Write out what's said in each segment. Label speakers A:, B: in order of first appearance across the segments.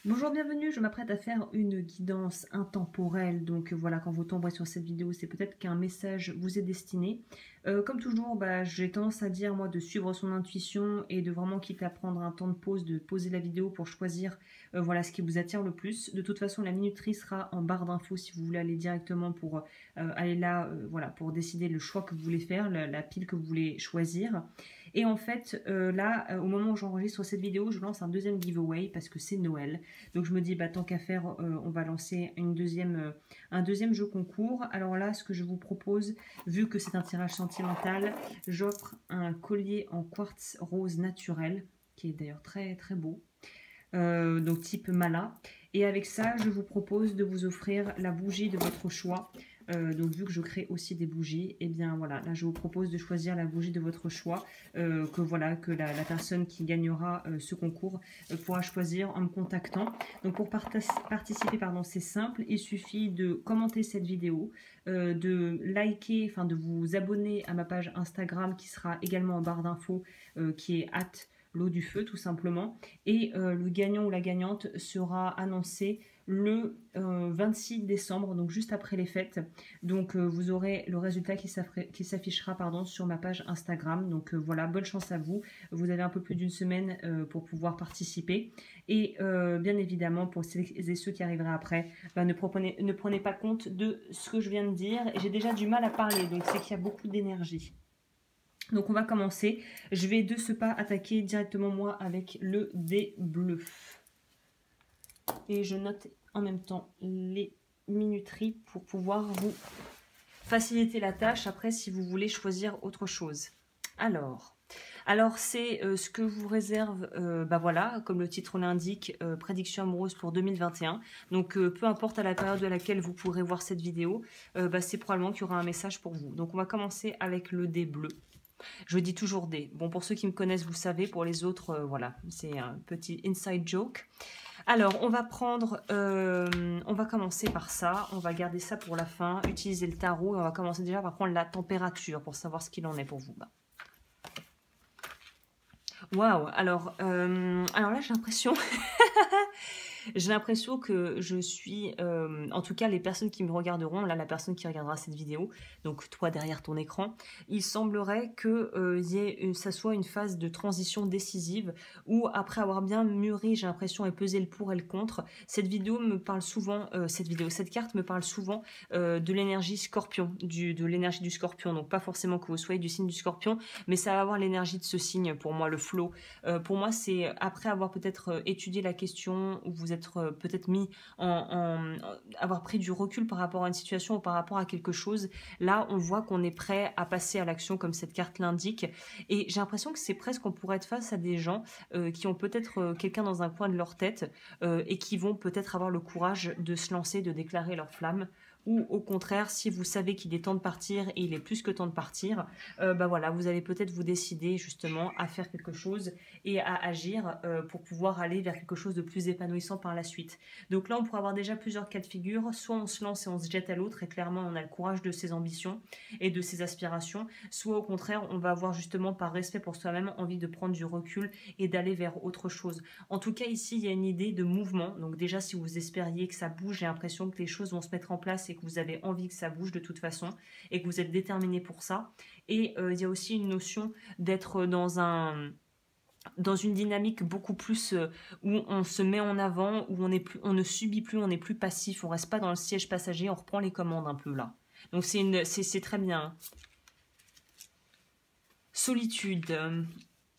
A: Bonjour, bienvenue, je m'apprête à faire une guidance intemporelle. Donc voilà, quand vous tomberez sur cette vidéo, c'est peut-être qu'un message vous est destiné. Comme toujours, j'ai tendance à dire, moi, de suivre son intuition et de vraiment, quitte à prendre un temps de pause, de poser la vidéo pour choisir voilà, ce qui vous attire le plus. De toute façon, la minuterie sera en barre d'infos si vous voulez aller directement pour aller là, voilà, pour décider le choix que vous voulez faire, la pile que vous voulez choisir. Et en fait, là, au moment où j'enregistre cette vidéo, je lance un deuxième giveaway parce que c'est Noël. Donc je me dis, tant qu'à faire, on va lancer un deuxième jeu concours. Alors là, ce que je vous propose, vu que c'est un tirage sentimental, j'offre un collier en quartz rose naturel, qui est d'ailleurs très très beau, donc type Mala. Et avec ça, je vous propose de vous offrir la bougie de votre choix. Donc vu que je crée aussi des bougies, et bien voilà, là je vous propose de choisir la bougie de votre choix, que la personne qui gagnera ce concours pourra choisir en me contactant. Donc pour participer, pardon, c'est simple, il suffit de commenter cette vidéo, de liker, enfin de vous abonner à ma page Instagram qui sera également en barre d'infos, qui est l'eau du feu tout simplement. Et le gagnant ou la gagnante sera annoncé le 26 décembre, donc juste après les fêtes. Donc vous aurez le résultat qui s'affichera sur ma page Instagram. Donc voilà, bonne chance à vous. Vous avez un peu plus d'une semaine pour pouvoir participer. Et bien évidemment, pour celles et ceux qui arriveraient après, ne prenez pas compte de ce que je viens de dire. J'ai déjà du mal à parler, donc c'est qu'il y a beaucoup d'énergie. Donc on va commencer. Je vais de ce pas attaquer directement moi avec le dé bleu. Et je note en même temps les minuteries pour pouvoir vous faciliter la tâche après si vous voulez choisir autre chose. Alors c'est ce que je vous réserve, voilà, comme le titre l'indique, prédiction amoureuse pour 2021. Donc peu importe à la période à laquelle vous pourrez voir cette vidéo, c'est probablement qu'il y aura un message pour vous. Donc on va commencer avec le dé bleu. Je dis toujours des. Bon, pour ceux qui me connaissent, vous savez. Pour les autres, voilà, c'est un petit inside joke. Alors, on va commencer par ça. On va garder ça pour la fin. Utiliser le tarot. Et on va commencer déjà par prendre la température pour savoir ce qu'il en est pour vous. Waouh. Alors là, j'ai l'impression. J'ai l'impression que je suis, en tout cas les personnes qui me regarderont, là la personne qui regardera cette vidéo, donc toi derrière ton écran, il semblerait que ça soit une phase de transition décisive où après avoir bien mûri, j'ai l'impression, et pesé le pour et le contre, cette carte me parle souvent de l'énergie scorpion, de l'énergie du scorpion, donc pas forcément que vous soyez du signe du scorpion, mais ça va avoir l'énergie de ce signe pour moi, le flow. Pour moi, c'est après avoir peut-être étudié la question, ou vous être peut-être mis avoir pris du recul par rapport à une situation ou par rapport à quelque chose, là on voit qu'on est prêt à passer à l'action comme cette carte l'indique. Et j'ai l'impression que c'est presque, on pourrait être face à des gens qui ont peut-être quelqu'un dans un coin de leur tête et qui vont peut-être avoir le courage de se lancer, de déclarer leur flamme. Ou au contraire, si vous savez qu'il est temps de partir et il est plus que temps de partir, voilà, vous allez peut-être vous décider justement à faire quelque chose et à agir pour pouvoir aller vers quelque chose de plus épanouissant par la suite. Donc là, on pourrait avoir déjà plusieurs cas de figure. Soit on se lance et on se jette à l'autre et clairement, on a le courage de ses ambitions et de ses aspirations. Soit au contraire, on va avoir justement par respect pour soi-même envie de prendre du recul et d'aller vers autre chose. En tout cas, ici, il y a une idée de mouvement. Donc déjà, si vous espériez que ça bouge, j'ai l'impression que les choses vont se mettre en place et que vous avez envie que ça bouge de toute façon et que vous êtes déterminé pour ça. Et il y a aussi une notion d'être dans une dynamique beaucoup plus où on se met en avant, où on ne subit plus, on n'est plus passif, on reste pas dans le siège passager, on reprend les commandes un peu là. Donc c'est très bien. Solitude.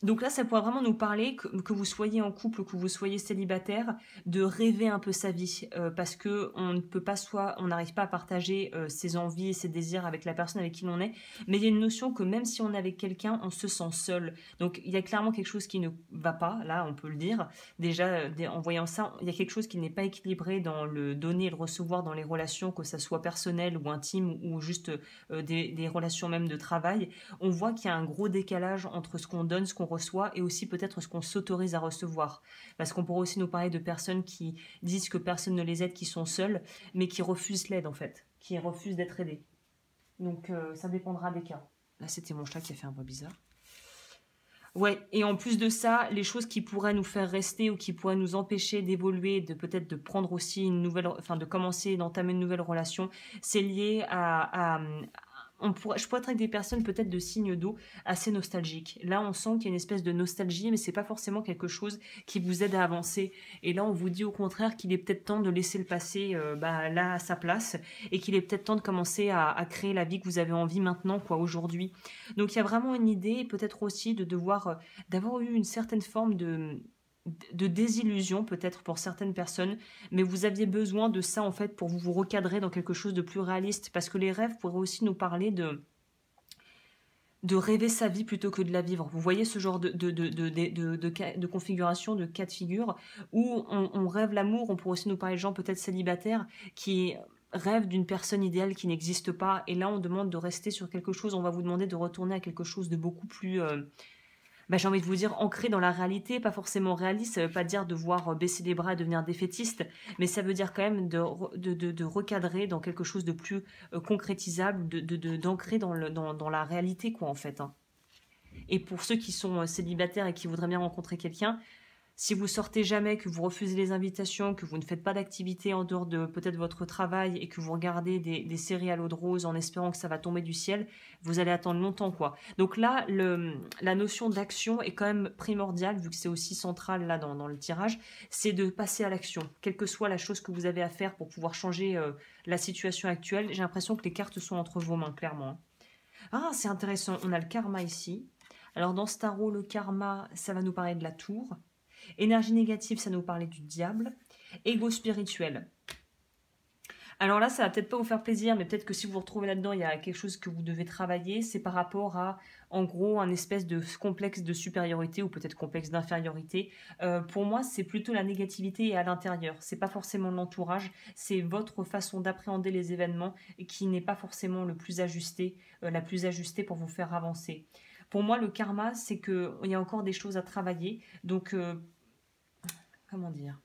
A: Donc là, ça pourrait vraiment nous parler, que vous soyez en couple, que vous soyez célibataire, de rêver un peu sa vie, parce que on ne peut pas on n'arrive pas à partager ses envies et ses désirs avec la personne avec qui l'on est, mais il y a une notion que même si on est avec quelqu'un, on se sent seul. Donc il y a clairement quelque chose qui ne va pas, là, on peut le dire. Déjà, en voyant ça, il y a quelque chose qui n'est pas équilibré dans le donner et le recevoir dans les relations, que ça soit personnel ou intime ou juste des relations même de travail. On voit qu'il y a un gros décalage entre ce qu'on donne, ce qu'on reçoit et aussi peut-être ce qu'on s'autorise à recevoir. Parce qu'on pourrait aussi nous parler de personnes qui disent que personne ne les aide, qui sont seules, mais qui refusent l'aide en fait, qui refusent d'être aidées. Donc ça dépendra des cas. Là, c'était mon chat qui a fait un bruit bizarre. Ouais, et en plus de ça, les choses qui pourraient nous faire rester ou qui pourraient nous empêcher d'évoluer, de peut-être de prendre aussi une nouvelle, enfin de commencer, d'entamer une nouvelle relation, c'est lié je pourrais être avec des personnes peut-être de signes d'eau assez nostalgiques. Là, on sent qu'il y a une espèce de nostalgie, mais c'est pas forcément quelque chose qui vous aide à avancer. Et là, on vous dit au contraire qu'il est peut-être temps de laisser le passé là à sa place et qu'il est peut-être temps de commencer à créer la vie que vous avez envie maintenant, quoi, aujourd'hui. Donc il y a vraiment une idée, peut-être aussi de devoir, d'avoir eu une certaine forme de désillusion peut-être pour certaines personnes, mais vous aviez besoin de ça en fait pour vous recadrer dans quelque chose de plus réaliste, parce que les rêves pourraient aussi nous parler de rêver sa vie plutôt que de la vivre. Vous voyez ce genre de configuration, de cas de figure, où on rêve l'amour, on pourrait aussi nous parler de gens peut-être célibataires qui rêvent d'une personne idéale qui n'existe pas, et là on demande de rester sur quelque chose, on va vous demander de retourner à quelque chose de beaucoup plus j'ai envie de vous dire ancré dans la réalité, pas forcément réaliste. Ça veut pas dire devoir baisser les bras et devenir défaitiste, mais ça veut dire quand même de recadrer dans quelque chose de plus concrétisable, d'ancrer dans la réalité, quoi, en fait. Hein. Et pour ceux qui sont célibataires et qui voudraient bien rencontrer quelqu'un, si vous sortez jamais, que vous refusez les invitations, que vous ne faites pas d'activité en dehors de peut-être votre travail et que vous regardez des séries à l'eau de rose en espérant que ça va tomber du ciel, vous allez attendre longtemps, quoi. Donc là, la notion d'action est quand même primordiale, vu que c'est aussi central là dans le tirage, c'est de passer à l'action. Quelle que soit la chose que vous avez à faire pour pouvoir changer la situation actuelle, j'ai l'impression que les cartes sont entre vos mains, clairement. Ah, c'est intéressant, on a le karma ici. Alors dans ce tarot, le karma, ça va nous parler de la tour. Énergie négative, ça nous parlait du diable. Ego spirituel. Alors là, ça va peut-être pas vous faire plaisir, mais peut-être que si vous vous retrouvez là-dedans, il y a quelque chose que vous devez travailler. C'est par rapport à, en gros, un espèce de complexe de supériorité ou peut-être complexe d'infériorité. Pour moi, c'est plutôt la négativité à l'intérieur. C'est pas forcément l'entourage, c'est votre façon d'appréhender les événements qui n'est pas forcément le plus ajustée, la plus ajustée pour vous faire avancer. Pour moi, le karma, c'est qu'il y a encore des choses à travailler. Donc, comment dire,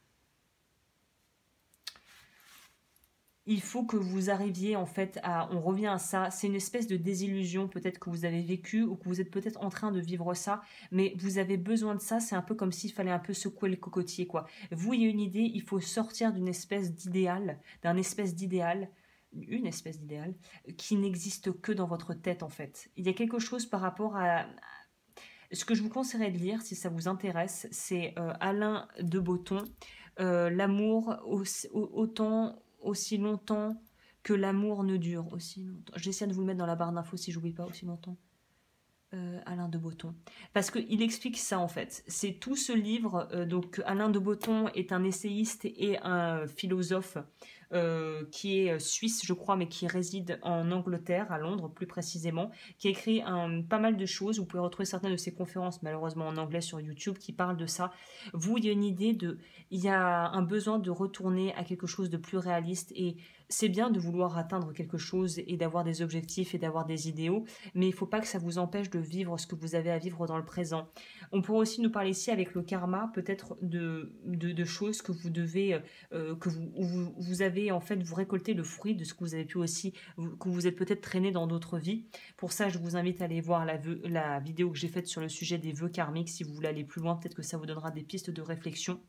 A: il faut que vous arriviez en fait à, on revient à ça, c'est une espèce de désillusion peut-être que vous avez vécu ou que vous êtes peut-être en train de vivre ça, mais vous avez besoin de ça, c'est un peu comme s'il fallait un peu secouer le cocotier, quoi. Vous, il y a une idée, il faut sortir d'une espèce d'idéal, une espèce d'idéal qui n'existe que dans votre tête en fait. Il y a quelque chose par rapport à ce que je vous conseillerais de lire, si ça vous intéresse, c'est Alain de Botton, L'amour autant, aussi longtemps que l'amour ne dure. Aussi longtemps. J'essaie de vous le mettre dans la barre d'infos si j'oublie pas aussi longtemps. Alain de Botton. Parce qu'il explique ça en fait. C'est tout ce livre. Donc Alain de Botton est un essayiste et un philosophe qui est suisse, je crois, mais qui réside en Angleterre, à Londres plus précisément, qui a écrit pas mal de choses. Vous pouvez retrouver certaines de ses conférences, malheureusement en anglais sur YouTube, qui parlent de ça. Vous, il y a une idée il y a un besoin de retourner à quelque chose de plus réaliste et c'est bien de vouloir atteindre quelque chose et d'avoir des objectifs et d'avoir des idéaux, mais il ne faut pas que ça vous empêche de vivre ce que vous avez à vivre dans le présent. On pourrait aussi nous parler ici avec le karma, peut-être de choses que vous devez, vous avez en fait, vous récoltez le fruit de ce que vous avez pu aussi, que vous êtes peut-être traîné dans d'autres vies. Pour ça, je vous invite à aller voir la vidéo que j'ai faite sur le sujet des vœux karmiques. Si vous voulez aller plus loin, peut-être que ça vous donnera des pistes de réflexion.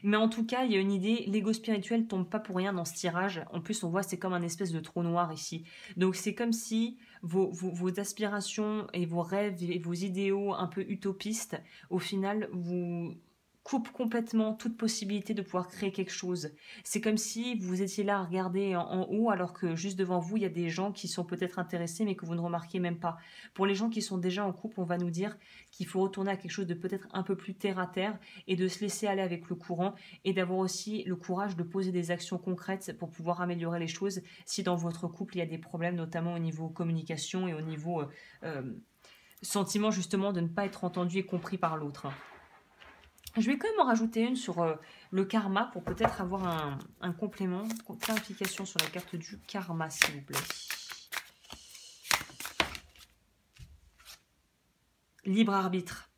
A: Mais en tout cas, il y a une idée, l'ego spirituel tombe pas pour rien dans ce tirage. En plus, on voit c'est comme un espèce de trou noir ici. Donc c'est comme si vos aspirations et vos rêves et vos idéaux un peu utopistes, au final, vous coupe complètement toute possibilité de pouvoir créer quelque chose. C'est comme si vous étiez là à regarder en haut alors que juste devant vous, il y a des gens qui sont peut-être intéressés mais que vous ne remarquez même pas. Pour les gens qui sont déjà en couple, on va nous dire qu'il faut retourner à quelque chose de peut-être un peu plus terre à terre et de se laisser aller avec le courant et d'avoir aussi le courage de poser des actions concrètes pour pouvoir améliorer les choses si dans votre couple il y a des problèmes, notamment au niveau communication et au niveau sentiment justement de ne pas être entendu et compris par l'autre. Je vais quand même en rajouter une sur le karma pour peut-être avoir un complément, une clarification sur la carte du karma, s'il vous plaît. Libre arbitre.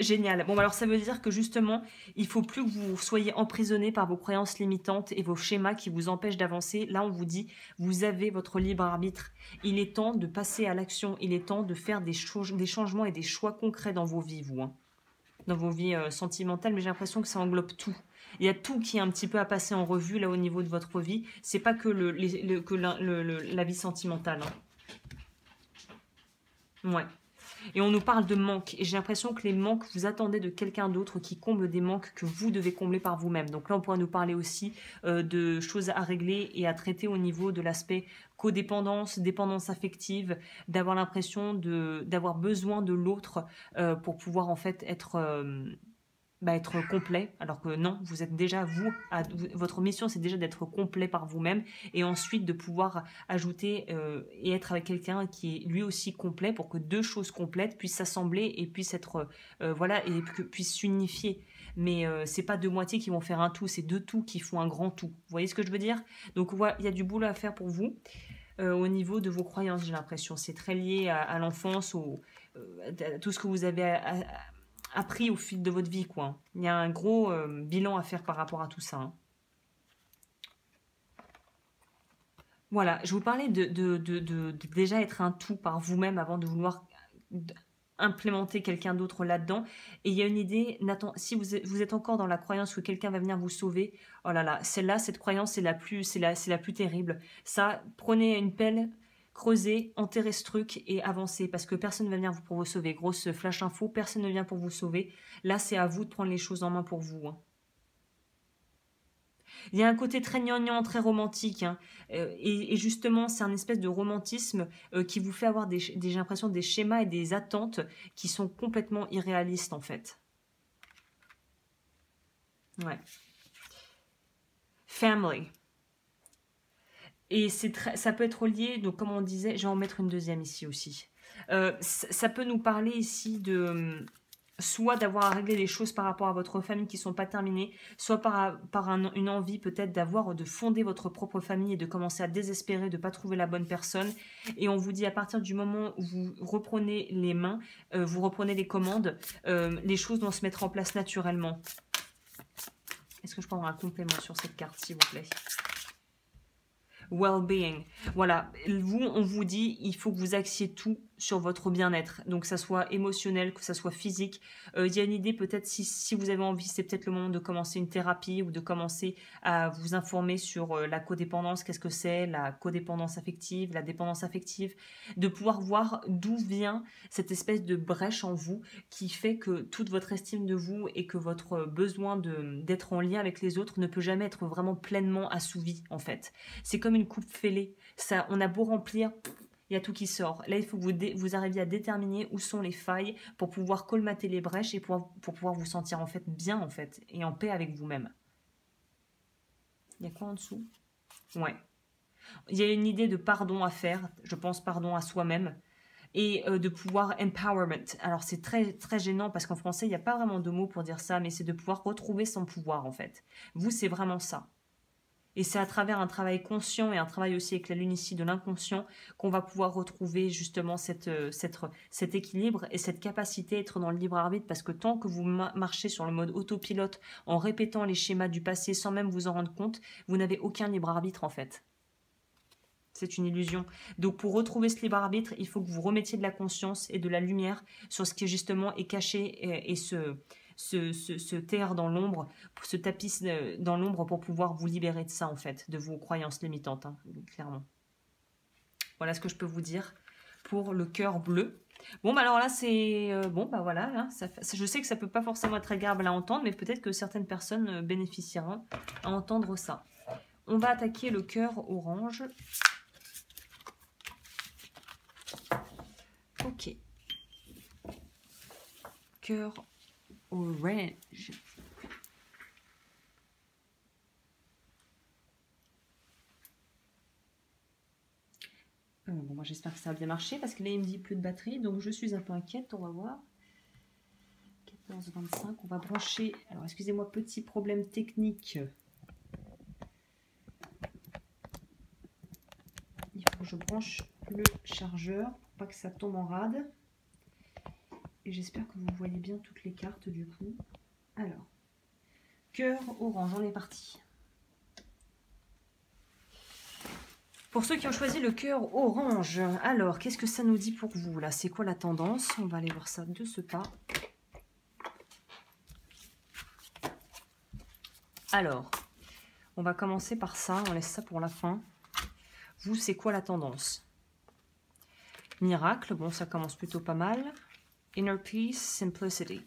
A: Génial. Bon, alors ça veut dire que justement, il faut plus que vous soyez emprisonné par vos croyances limitantes et vos schémas qui vous empêchent d'avancer. Là, on vous dit, vous avez votre libre arbitre. Il est temps de passer à l'action. Il est temps de faire des changements et des choix concrets dans vos vies, vous. Hein. Dans vos vies sentimentales, mais j'ai l'impression que ça englobe tout. Il y a tout qui est un petit peu à passer en revue là au niveau de votre vie. C'est pas que, la vie sentimentale. Hein. Ouais. Et on nous parle de manque. Et j'ai l'impression que les manques, vous attendez de quelqu'un d'autre qui comble des manques que vous devez combler par vous-même. Donc là, on pourrait nous parler aussi de choses à régler et à traiter au niveau de l'aspect codépendance, dépendance affective, d'avoir l'impression d'avoir besoin de l'autre pour pouvoir en fait être complet, alors que non, vous êtes déjà votre mission c'est déjà d'être complet par vous-même et ensuite de pouvoir ajouter et être avec quelqu'un qui est lui aussi complet pour que deux choses complètes puissent s'assembler et puissent être voilà et puissent s'unifier. Mais c'est pas deux moitiés qui vont faire un tout, c'est deux tout qui font un grand tout. Vous voyez ce que je veux dire? Donc voilà, il y a du boulot à faire pour vous au niveau de vos croyances, j'ai l'impression. C'est très lié à l'enfance, à tout ce que vous avez appris au fil de votre vie, quoi. Il y a un gros bilan à faire par rapport à tout ça. Hein. Voilà, je vous parlais de déjà être un tout par vous-même avant de vouloir implémenter quelqu'un d'autre là-dedans. Et il y a une idée, Nathan, si vous êtes encore dans la croyance que quelqu'un va venir vous sauver, oh là là, celle-là, cette croyance, c'est la plus terrible. Ça, prenez une pelle, creusez, enterrez ce truc et avancez parce que personne ne va venir pour vous sauver. Grosse flash info, personne ne vient pour vous sauver. Là, c'est à vous de prendre les choses en main pour vous. Hein. Il y a un côté très gnangnan, très romantique. Hein. Et justement, c'est un espèce de romantisme qui vous fait avoir j'ai l'impression, des schémas et des attentes qui sont complètement irréalistes, en fait. Ouais. Family. Et ça peut être lié, donc comme on disait, je vais en mettre une deuxième ici aussi. Ça peut nous parler ici de soit d'avoir à régler les choses par rapport à votre famille qui ne sont pas terminées, soit par une envie peut-être de fonder votre propre famille et de commencer à désespérer, de ne pas trouver la bonne personne. Et on vous dit à partir du moment où vous reprenez les mains, vous reprenez les commandes, les choses vont se mettre en place naturellement. Est-ce que je peux avoir un complément sur cette carte, s'il vous plaît ? Well-being. Voilà, on vous dit, il faut que vous axiez tout sur votre bien-être. Donc, que ça soit émotionnel, que ça soit physique. Il y a une idée, peut-être, si vous avez envie, c'est peut-être le moment de commencer une thérapie ou de commencer à vous informer sur la codépendance. Qu'est-ce que c'est, la codépendance affective, la dépendance affective. De pouvoir voir d'où vient cette espèce de brèche en vous qui fait que toute votre estime de vous et que votre besoin d'être en lien avec les autres ne peut jamais être vraiment pleinement assouvi, en fait. C'est comme une coupe fêlée. Ça, on a beau remplir, il y a tout qui sort. Là, il faut que vous arriviez à déterminer où sont les failles pour pouvoir colmater les brèches et pour pouvoir vous sentir en fait bien en fait et en paix avec vous-même. Il y a quoi en dessous? Ouais. Il y a une idée de pardon à faire, je pense pardon à soi-même et de pouvoir empowerment. Alors c'est très très gênant parce qu'en français il n'y a pas vraiment de mots pour dire ça, mais c'est de pouvoir retrouver son pouvoir en fait. Vous c'est vraiment ça. Et c'est à travers un travail conscient et un travail aussi avec la lune ici de l'inconscient qu'on va pouvoir retrouver justement cet équilibre et cette capacité à être dans le libre arbitre parce que tant que vous marchez sur le mode autopilote en répétant les schémas du passé sans même vous en rendre compte, vous n'avez aucun libre arbitre en fait. C'est une illusion. Donc pour retrouver ce libre arbitre, il faut que vous remettiez de la conscience et de la lumière sur ce qui justement est caché et se taire dans l'ombre, se tapisse dans l'ombre pour pouvoir vous libérer de ça en fait, de vos croyances limitantes, hein, clairement. Voilà ce que je peux vous dire pour le cœur bleu. Bon, bah alors là, c'est... bon, bah voilà, hein, je sais que ça peut pas forcément être agréable à entendre, mais peut-être que certaines personnes bénéficieront à entendre ça. On va attaquer le cœur orange. Ok. Cœur orange. Bon, moi j'espère que ça a bien marché parce que là il me dit plus de batterie, donc je suis un peu inquiète, on va voir. 14h25, on va brancher. Alors excusez-moi, petit problème technique. Il faut que je branche le chargeur pour pas que ça tombe en rade. Et j'espère que vous voyez bien toutes les cartes du coup. Alors, cœur orange, on est parti. Pour ceux qui ont choisi le cœur orange, alors, qu'est-ce que ça nous dit pour vous là? C'est quoi la tendance? On va aller voir ça de ce pas. Alors, on va commencer par ça, on laisse ça pour la fin. Vous, c'est quoi la tendance? Miracle, bon, ça commence plutôt pas mal. Inner Peace, Simplicity.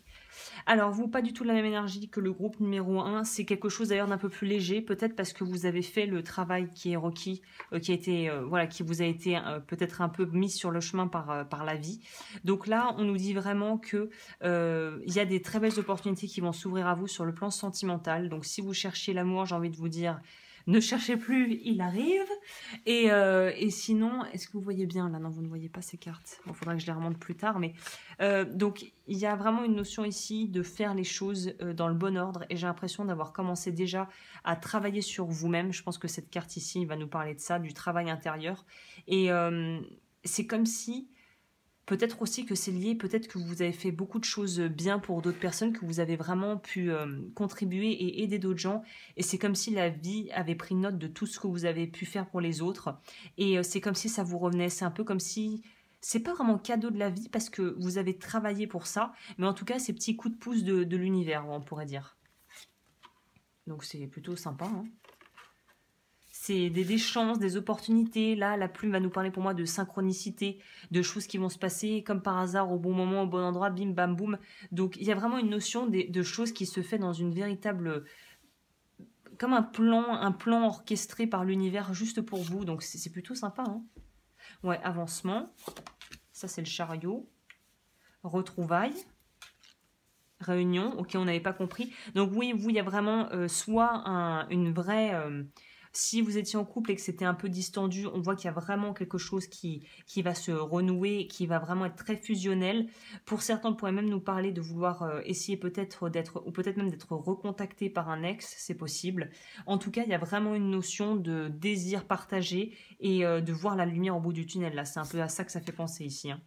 A: Alors, vous, pas du tout la même énergie que le groupe numéro 1. C'est quelque chose d'ailleurs d'un peu plus léger, peut-être parce que vous avez fait le travail qui est requis, voilà, qui vous a été peut-être un peu mis sur le chemin par la vie. Donc là, on nous dit vraiment que il y a des très belles opportunités qui vont s'ouvrir à vous sur le plan sentimental. Donc, si vous cherchez l'amour, j'ai envie de vous dire, ne cherchez plus, il arrive. Et sinon, est-ce que vous voyez bien là? Non, vous ne voyez pas ces cartes. Bon, il faudra que je les remonte plus tard, mais donc, il y a vraiment une notion ici de faire les choses dans le bon ordre et j'ai l'impression d'avoir commencé déjà à travailler sur vous-même. Je pense que cette carte ici va nous parler de ça, du travail intérieur. Et c'est comme si, peut-être aussi que c'est lié, peut-être que vous avez fait beaucoup de choses bien pour d'autres personnes, que vous avez vraiment pu contribuer et aider d'autres gens. Et c'est comme si la vie avait pris note de tout ce que vous avez pu faire pour les autres. Et c'est comme si ça vous revenait. C'est un peu comme si... C'est pas vraiment cadeau de la vie parce que vous avez travaillé pour ça, mais en tout cas, ces petits coups de pouce de l'univers, on pourrait dire. Donc c'est plutôt sympa. Hein. C'est des chances, des opportunités. Là, la plume va nous parler pour moi de synchronicité, de choses qui vont se passer comme par hasard au bon moment, au bon endroit, bim, bam, boum. Donc il y a vraiment une notion de choses qui se fait dans une véritable... Comme un plan orchestré par l'univers juste pour vous. Donc c'est plutôt sympa. Hein. Ouais, avancement. Ça, c'est le chariot. Retrouvailles. Réunion. Ok, on n'avait pas compris. Donc oui, vous, il y a vraiment soit une vraie... si vous étiez en couple et que c'était un peu distendu, on voit qu'il y a vraiment quelque chose qui va se renouer, qui va vraiment être très fusionnel. Pour certains, on pourrait même nous parler de vouloir essayer peut-être d'être, ou peut-être même d'être recontacté par un ex, c'est possible. En tout cas, il y a vraiment une notion de désir partagé et de voir la lumière au bout du tunnel. Là, c'est un peu à ça que ça fait penser ici. Hein.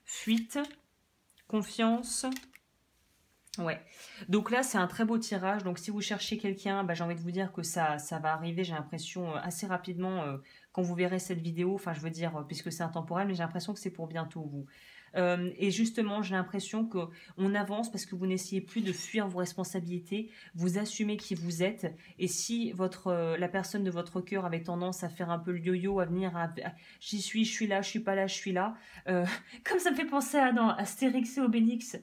A: Fuite, confiance... Ouais, donc là c'est un très beau tirage, donc si vous cherchez quelqu'un, bah, j'ai envie de vous dire que ça va arriver, j'ai l'impression assez rapidement quand vous verrez cette vidéo, enfin je veux dire puisque c'est intemporel, mais j'ai l'impression que c'est pour bientôt vous. Et justement j'ai l'impression qu'on avance parce que vous n'essayez plus de fuir vos responsabilités, vous assumez qui vous êtes, et si la personne de votre cœur avait tendance à faire un peu le yo-yo, à venir j'y suis, je suis là, je suis pas là, je suis là, comme ça me fait penser à dans Astérix et Obélix.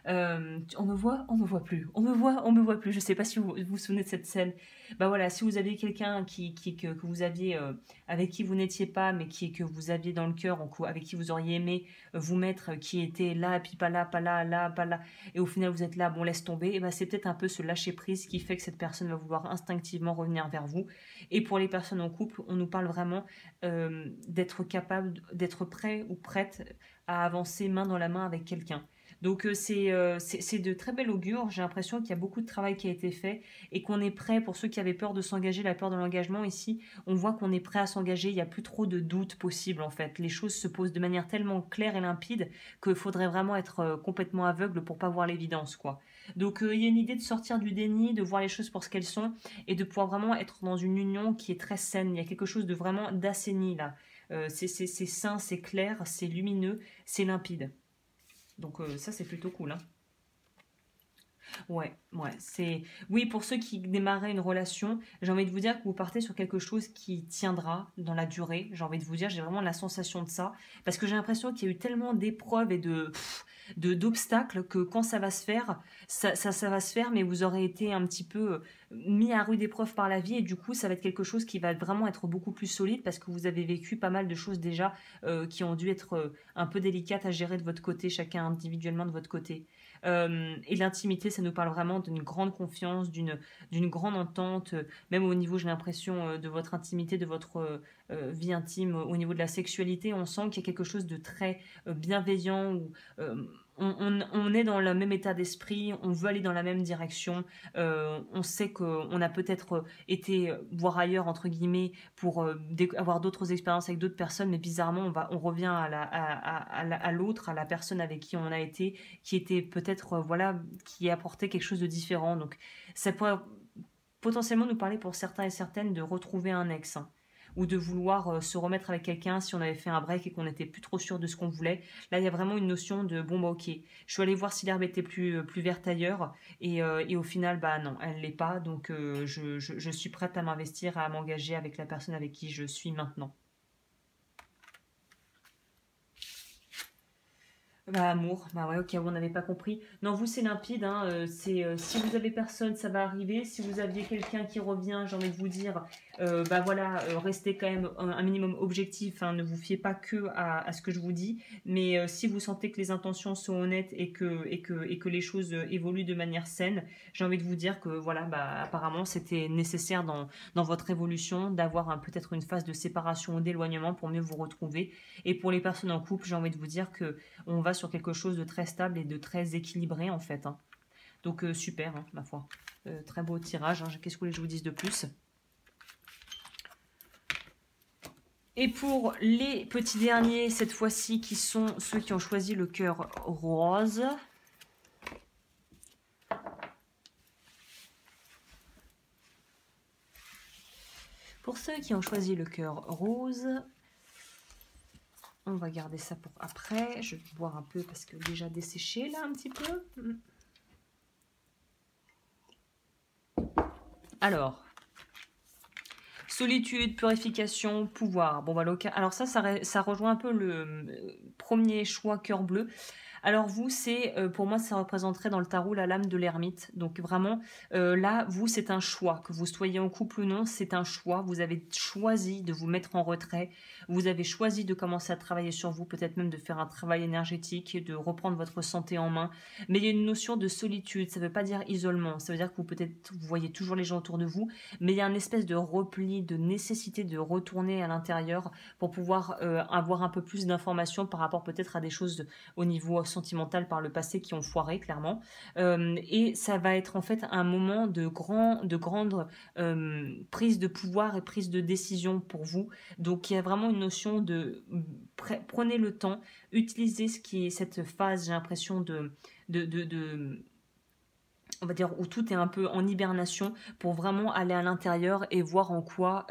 A: On me voit plus. On me voit plus. Je sais pas si vous vous souvenez de cette scène. Bah voilà, si vous aviez quelqu'un que vous aviez avec qui vous n'étiez pas, mais que vous aviez dans le cœur, avec qui vous auriez aimé vous mettre, qui était là, et puis pas là, pas là, là, pas là, et au final vous êtes là, bon laisse tomber. Et bah c'est peut-être un peu ce lâcher prise qui fait que cette personne va vouloir instinctivement revenir vers vous. Et pour les personnes en couple, on nous parle vraiment d'être capable, d'être prêt ou prête à avancer main dans la main avec quelqu'un. Donc c'est de très bel augure, j'ai l'impression qu'il y a beaucoup de travail qui a été fait et qu'on est prêt, pour ceux qui avaient peur de s'engager, la peur de l'engagement ici, on voit qu'on est prêt à s'engager, il n'y a plus trop de doutes possibles en fait. Les choses se posent de manière tellement claire et limpide qu'il faudrait vraiment être complètement aveugle pour pas voir l'évidence quoi. Donc il y a une idée de sortir du déni, de voir les choses pour ce qu'elles sont et de pouvoir vraiment être dans une union qui est très saine, il y a quelque chose de vraiment d'assaini là. C'est sain, c'est clair, c'est lumineux, c'est limpide. Donc ça, c'est plutôt cool. Hein. Ouais, c'est... Oui, pour ceux qui démarraient une relation, j'ai envie de vous dire que vous partez sur quelque chose qui tiendra dans la durée. J'ai envie de vous dire, j'ai vraiment la sensation de ça. Parce que j'ai l'impression qu'il y a eu tellement d'épreuves et d'obstacles que quand ça va se faire, ça va se faire, mais vous aurez été un petit peu mis à rude épreuve par la vie et du coup, ça va être quelque chose qui va vraiment être beaucoup plus solide parce que vous avez vécu pas mal de choses déjà qui ont dû être un peu délicates à gérer de votre côté, chacun individuellement de votre côté. Et l'intimité, ça nous parle vraiment d'une grande confiance, d'une grande entente, même au niveau, j'ai l'impression, de votre intimité, de votre vie intime, au niveau de la sexualité, on sent qu'il y a quelque chose de très bienveillant, où on est dans le même état d'esprit, on veut aller dans la même direction, on sait qu'on a peut-être été voir ailleurs, entre guillemets, pour avoir d'autres expériences avec d'autres personnes, mais bizarrement, on revient à l'autre, à la personne avec qui on a été, qui était peut-être, voilà, qui apportait quelque chose de différent. Donc, ça pourrait potentiellement nous parler pour certains et certaines de retrouver un ex, hein, ou de vouloir se remettre avec quelqu'un si on avait fait un break et qu'on n'était plus trop sûr de ce qu'on voulait. Là, il y a vraiment une notion de bon, bah ok, je suis allée voir si l'herbe était plus verte ailleurs, et au final, bah non, elle l'est pas, donc je suis prête à m'investir, à m'engager avec la personne avec qui je suis maintenant. Bah amour, bah ouais, ok, on n'avait pas compris. Non, vous c'est limpide, hein, si vous avez personne, ça va arriver. Si vous aviez quelqu'un qui revient, j'ai envie de vous dire, bah voilà, restez quand même un minimum objectif, hein, ne vous fiez pas que à ce que je vous dis. Mais si vous sentez que les intentions sont honnêtes et que les choses évoluent de manière saine, j'ai envie de vous dire que voilà, bah apparemment c'était nécessaire dans votre évolution d'avoir peut-être une phase de séparation ou d'éloignement pour mieux vous retrouver. Et pour les personnes en couple, j'ai envie de vous dire que on va sur quelque chose de très stable et de très équilibré en fait, hein. Donc super, hein, ma foi. Très beau tirage, hein. Qu'est-ce que je vous dise de plus? Et pour les petits derniers, cette fois-ci, qui sont ceux qui ont choisi le cœur rose. Pour ceux qui ont choisi le cœur rose, on va garder ça pour après. Je vais boire un peu parce que déjà desséché là un petit peu. Alors, solitude, purification, pouvoir. Bon, bah, alors ça rejoint un peu le premier choix cœur bleu. Alors vous, pour moi, ça représenterait dans le tarot la lame de l'ermite. Donc vraiment, là, vous, c'est un choix. Que vous soyez en couple ou non, c'est un choix. Vous avez choisi de vous mettre en retrait. Vous avez choisi de commencer à travailler sur vous, peut-être même de faire un travail énergétique, de reprendre votre santé en main. Mais il y a une notion de solitude. Ça ne veut pas dire isolement. Ça veut dire que vous voyez toujours les gens autour de vous, mais il y a une espèce de repli, de nécessité de retourner à l'intérieur pour pouvoir avoir un peu plus d'informations par rapport peut-être à des choses au niveau sentimental par le passé qui ont foiré clairement, et ça va être en fait un moment de grande prise de pouvoir et prise de décision pour vous. Donc il y a vraiment une notion de prenez le temps, utilisez ce qui est cette phase, j'ai l'impression de on va dire où tout est un peu en hibernation pour vraiment aller à l'intérieur et voir en quoi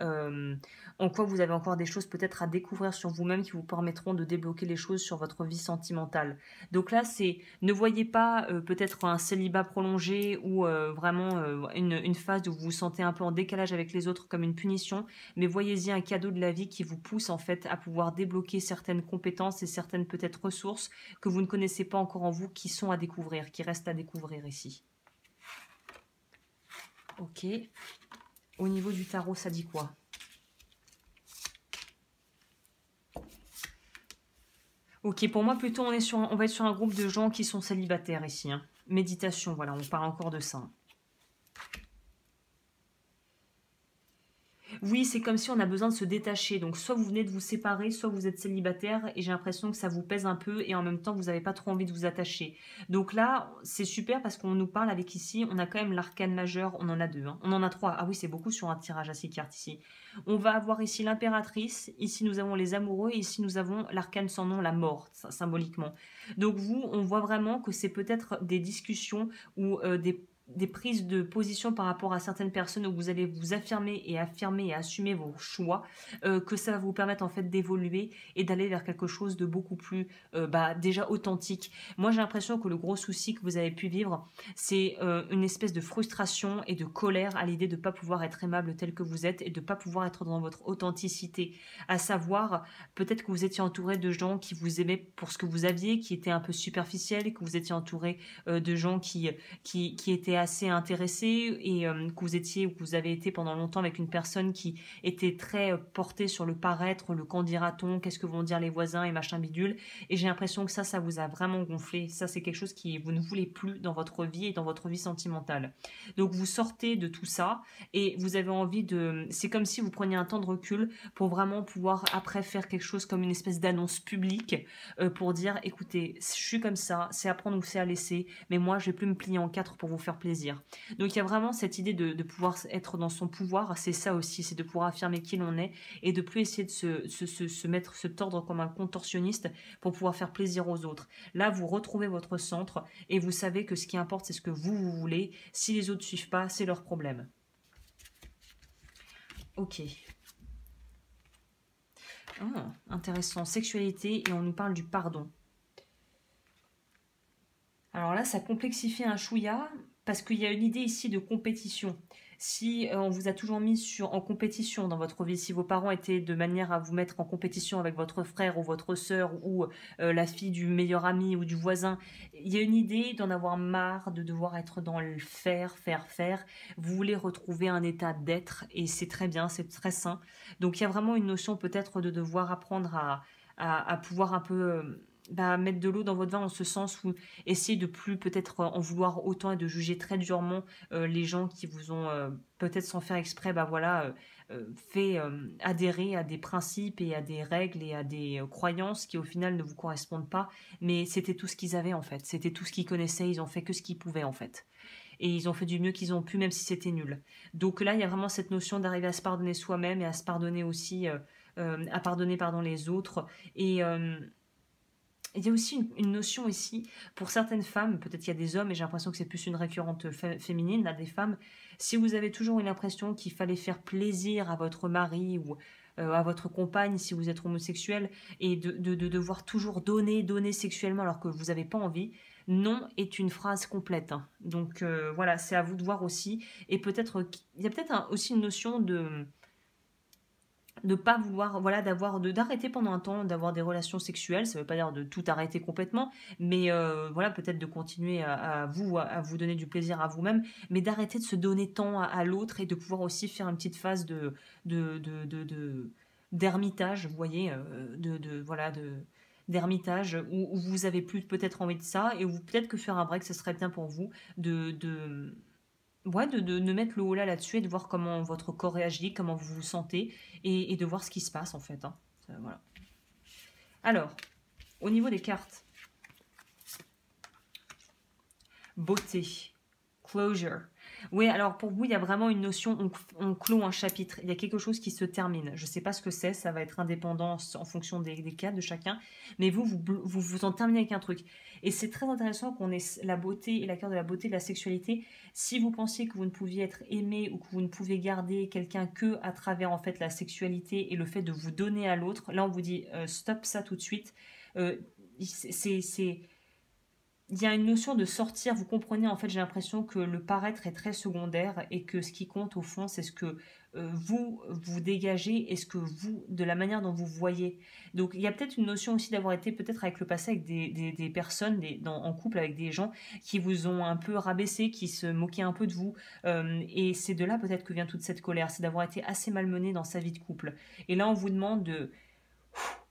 A: vous avez encore des choses peut-être à découvrir sur vous-même qui vous permettront de débloquer les choses sur votre vie sentimentale. Donc là, ne voyez pas peut-être un célibat prolongé ou vraiment une phase où vous vous sentez un peu en décalage avec les autres comme une punition, mais voyez-y un cadeau de la vie qui vous pousse en fait à pouvoir débloquer certaines compétences et certaines peut-être ressources que vous ne connaissez pas encore en vous, qui sont à découvrir, qui restent à découvrir ici. Ok. Au niveau du tarot, ça dit quoi? Ok, pour moi, plutôt, on va être sur un groupe de gens qui sont célibataires ici, hein. Méditation, voilà, on parle encore de ça. Oui, c'est comme si on a besoin de se détacher. Donc, soit vous venez de vous séparer, soit vous êtes célibataire et j'ai l'impression que ça vous pèse un peu et en même temps, vous n'avez pas trop envie de vous attacher. Donc là, c'est super parce qu'on nous parle avec ici, on a quand même l'arcane majeur, on en a deux, hein. On en a trois. Ah oui, c'est beaucoup sur un tirage à 6 cartes ici. On va avoir ici l'impératrice, ici nous avons les amoureux et ici nous avons l'arcane sans nom, la mort, symboliquement. Donc vous, on voit vraiment que c'est peut-être des discussions ou des prises de position par rapport à certaines personnes où vous allez vous affirmer et assumer vos choix, que ça va vous permettre en fait d'évoluer et d'aller vers quelque chose de beaucoup plus déjà authentique. Moi j'ai l'impression que le gros souci que vous avez pu vivre, c'est une espèce de frustration et de colère à l'idée de ne pas pouvoir être aimable tel que vous êtes et de ne pas pouvoir être dans votre authenticité, à savoir peut-être que vous étiez entouré de gens qui vous aimaient pour ce que vous aviez, qui étaient un peu superficiels, et que vous étiez entouré de gens qui étaient assez intéressé et que vous étiez ou que vous avez été pendant longtemps avec une personne qui était très portée sur le paraître, le qu'en dira-t-on, qu'est-ce que vont dire les voisins et machin bidule. Et j'ai l'impression que ça vous a vraiment gonflé. Ça, c'est quelque chose qui vous ne voulez plus dans votre vie et dans votre vie sentimentale. Donc vous sortez de tout ça et vous avez envie de... C'est comme si vous preniez un temps de recul pour vraiment pouvoir après faire quelque chose comme une espèce d'annonce publique pour dire, écoutez, je suis comme ça, c'est à prendre ou c'est à laisser, mais moi, je vais plus me plier en quatre pour vous faire plaisir. Donc il y a vraiment cette idée de pouvoir être dans son pouvoir, c'est ça aussi, c'est de pouvoir affirmer qui l'on est et de plus essayer de se tordre comme un contorsionniste pour pouvoir faire plaisir aux autres. Là, vous retrouvez votre centre et vous savez que ce qui importe, c'est ce que vous voulez. Si les autres ne suivent pas, c'est leur problème. Ok. Oh, intéressant. Sexualité et on nous parle du pardon. Alors là, ça complexifie un chouïa parce qu'il y a une idée ici de compétition. Si on vous a toujours mis en compétition dans votre vie, si vos parents étaient de manière à vous mettre en compétition avec votre frère ou votre sœur ou la fille du meilleur ami ou du voisin, il y a une idée d'en avoir marre, de devoir être dans le faire. Vous voulez retrouver un état d'être et c'est très bien, c'est très sain. Donc il y a vraiment une notion peut-être de devoir apprendre à pouvoir un peu... mettre de l'eau dans votre vin en ce sens où essayer de plus peut-être en vouloir autant et de juger très durement les gens qui vous ont peut-être sans faire exprès fait adhérer à des principes et à des règles et à des croyances qui au final ne vous correspondent pas, mais c'était tout ce qu'ils avaient en fait, c'était tout ce qu'ils connaissaient, ils ont fait que ce qu'ils pouvaient en fait. Et ils ont fait du mieux qu'ils ont pu, même si c'était nul. Donc là, il y a vraiment cette notion d'arriver à se pardonner soi-même et à se pardonner aussi, à pardonner les autres. Et il y a aussi une notion ici, pour certaines femmes, peut-être qu'il y a des hommes, et j'ai l'impression que c'est plus une récurrente féminine, là, des femmes, si vous avez toujours eu l'impression qu'il fallait faire plaisir à votre mari ou à votre compagne, si vous êtes homosexuel, et de devoir toujours donner sexuellement alors que vous n'avez pas envie, non est une phrase complète. Hein. Donc voilà, c'est à vous de voir aussi. Et peut-être, il y a peut-être aussi une notion de pas vouloir, voilà, d'arrêter pendant un temps d'avoir des relations sexuelles. Ça veut pas dire de tout arrêter complètement, mais voilà, peut-être de continuer à vous donner du plaisir à vous-même, mais d'arrêter de se donner temps à l'autre et de pouvoir aussi faire une petite phase d'ermitage, vous voyez, voilà, d'ermitage où vous avez plus peut-être envie de ça et où peut-être que faire un break, ce serait bien pour vous ouais, de mettre le haut là-dessus et de voir comment votre corps réagit, comment vous vous sentez et de voir ce qui se passe en fait. Hein. Voilà. Alors, au niveau des cartes, beauté, closure. Oui, alors pour vous, il y a vraiment une notion, on clôt un chapitre, il y a quelque chose qui se termine. Je ne sais pas ce que c'est, ça va être indépendant en fonction des cas de chacun, mais vous en terminez avec un truc. Et c'est très intéressant qu'on ait la beauté et la carte de la beauté, de la sexualité. Si vous pensiez que vous ne pouviez être aimé ou que vous ne pouvez garder quelqu'un que à travers en fait la sexualité et le fait de vous donner à l'autre, là on vous dit stop ça tout de suite. C'est il y a une notion de sortir, vous comprenez, en fait, j'ai l'impression que le paraître est très secondaire et que ce qui compte, au fond, c'est ce que vous dégagez et ce que vous, de la manière dont vous voyez. Donc, il y a peut-être une notion aussi d'avoir été peut-être avec le passé avec des personnes, en couple avec des gens qui vous ont un peu rabaissé, qui se moquaient un peu de vous. Et c'est de là peut-être que vient toute cette colère, c'est d'avoir été assez malmené dans sa vie de couple. Et là, on vous demande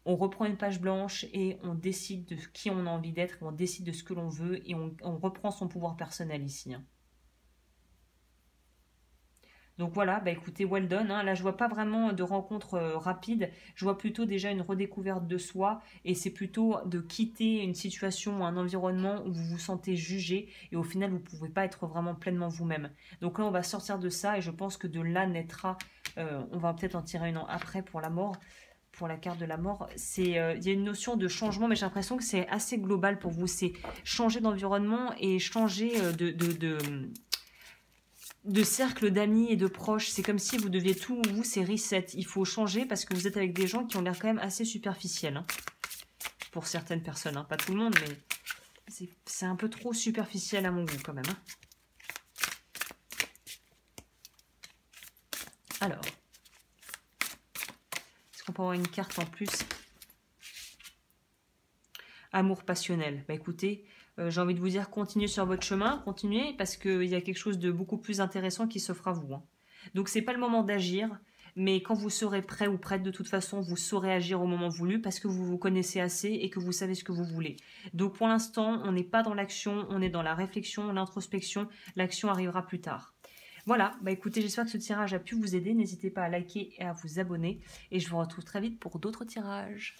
A: on reprend une page blanche et on décide de qui on a envie d'être, on décide de ce que l'on veut et on reprend son pouvoir personnel ici. Hein. Donc voilà, bah écoutez, well done. Hein. Là, je vois pas vraiment de rencontre rapide. Je vois plutôt déjà une redécouverte de soi et c'est plutôt de quitter une situation ou un environnement où vous vous sentez jugé et au final, vous pouvez pas être vraiment pleinement vous-même. Donc là, on va sortir de ça et je pense que de là naîtra, on va peut-être en tirer une après pour la mort. Pour la carte de la mort, il y a une notion de changement, mais j'ai l'impression que c'est assez global pour vous. C'est changer d'environnement et changer de cercle d'amis et de proches. C'est comme si vous deviez tout, vous, c'est reset. Il faut changer parce que vous êtes avec des gens qui ont l'air quand même assez superficiels. Hein. Pour certaines personnes, hein. Pas tout le monde, mais c'est un peu trop superficiel à mon goût quand même. Hein. Alors... on peut avoir une carte en plus. amour passionnel. Bah écoutez, j'ai envie de vous dire, continuez sur votre chemin, continuez, parce qu'il y a quelque chose de beaucoup plus intéressant qui s'offre à vous, hein. Donc c'est pas le moment d'agir, mais quand vous serez prêt ou prête, de toute façon, vous saurez agir au moment voulu parce que vous vous connaissez assez et que vous savez ce que vous voulez. Donc pour l'instant, on n'est pas dans l'action, on est dans la réflexion, l'introspection. L'action arrivera plus tard. Voilà, bah écoutez, j'espère que ce tirage a pu vous aider. N'hésitez pas à liker et à vous abonner. Et je vous retrouve très vite pour d'autres tirages.